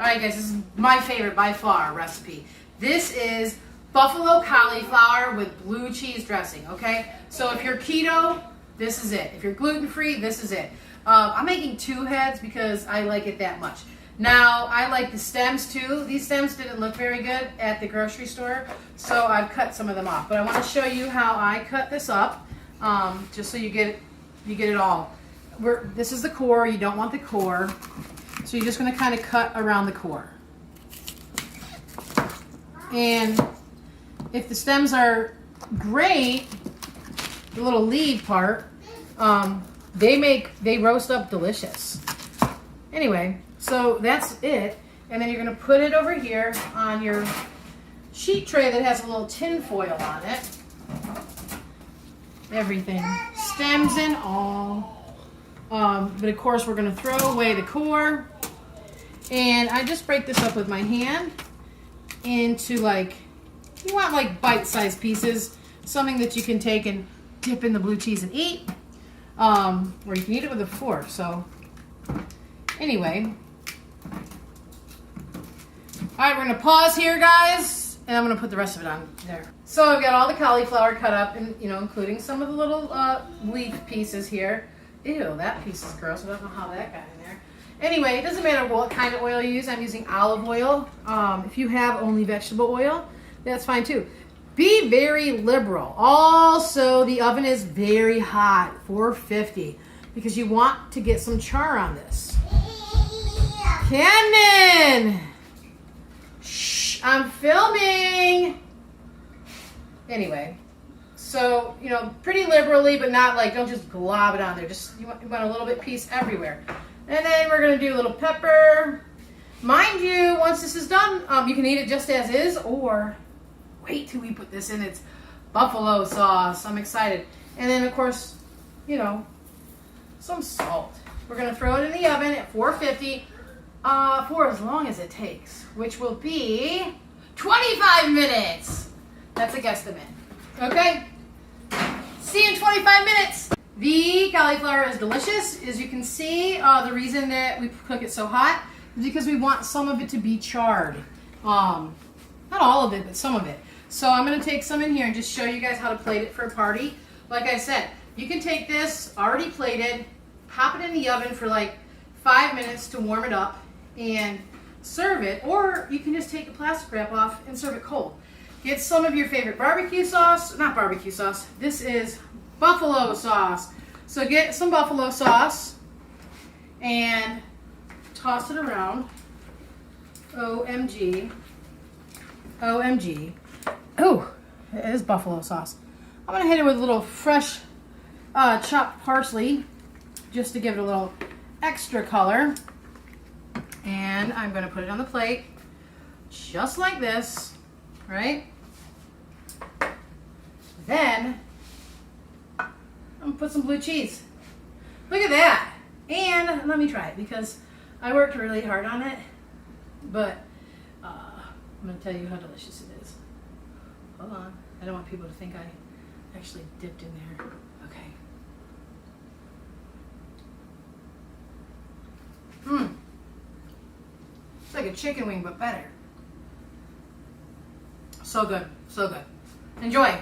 All right, guys, this is my favorite by far recipe. This is buffalo cauliflower with blue cheese dressing, okay? So if you're keto, this is it. If you're gluten-free, this is it. I'm making 2 heads because I like it that much. Now, I like the stems too. These stems didn't look very good at the grocery store, so I've cut some of them off. But I want to show you how I cut this up, just so you get it all. This is the core. You don't want the core. So you're just going to kind of cut around the core. And if the stems are great, the little lead part, they roast up delicious. Anyway, so that's it. And then you're going to put it over here on your sheet tray that has a little tin foil on it. Everything, stems and all. But of course we're going to throw away the core. And I just break this up with my hand into you want like bite-sized pieces, something that you can take and dip in the blue cheese and eat. Or you can eat it with a fork. So anyway. All right, we're going to pause here, guys, and I'm going to put the rest of it on there. So I've got all the cauliflower cut up, and including some of the little leaf pieces here. Ew, that piece is gross. I don't know how that got in there. Anyway, it doesn't matter what kind of oil you use. I'm using olive oil. If you have only vegetable oil, that's fine too. Be very liberal. Also, the oven is very hot, 450, because you want to get some char on this. Camden! Shh, I'm filming! Anyway. So, pretty liberally, but not don't just glob it on there. Just, you want a little bit piece everywhere. And then we're going to do a little pepper. Mind you, once this is done, you can eat it just as is, or wait till we put this in its buffalo sauce. I'm excited. And then, of course, some salt. We're going to throw it in the oven at 450 for as long as it takes, which will be 25 minutes. That's a guesstimate. Okay? See you in 25 minutes. The cauliflower is delicious. As you can see, the reason that we cook it so hot is because we want some of it to be charred. Not all of it, but some of it. So I'm going to take some in here and just show you guys how to plate it for a party. Like I said, you can take this already plated, pop it in the oven for 5 minutes to warm it up and serve it, or you can just take the plastic wrap off and serve it cold. Get some of your favorite barbecue sauce, not barbecue sauce, this is buffalo sauce. So get some buffalo sauce and toss it around. OMG. OMG. Oh, it is buffalo sauce. I'm going to hit it with a little fresh chopped parsley just to give it a little extra color. And I'm going to put it on the plate just like this. Right? Then I'm gonna put some blue cheese. Look at that. And let me try it because I worked really hard on it, but I'm gonna tell you how delicious it is. Hold on. I don't want people to think I actually dipped in there. Okay. It's like a chicken wing, but better. So good, so good. Enjoy.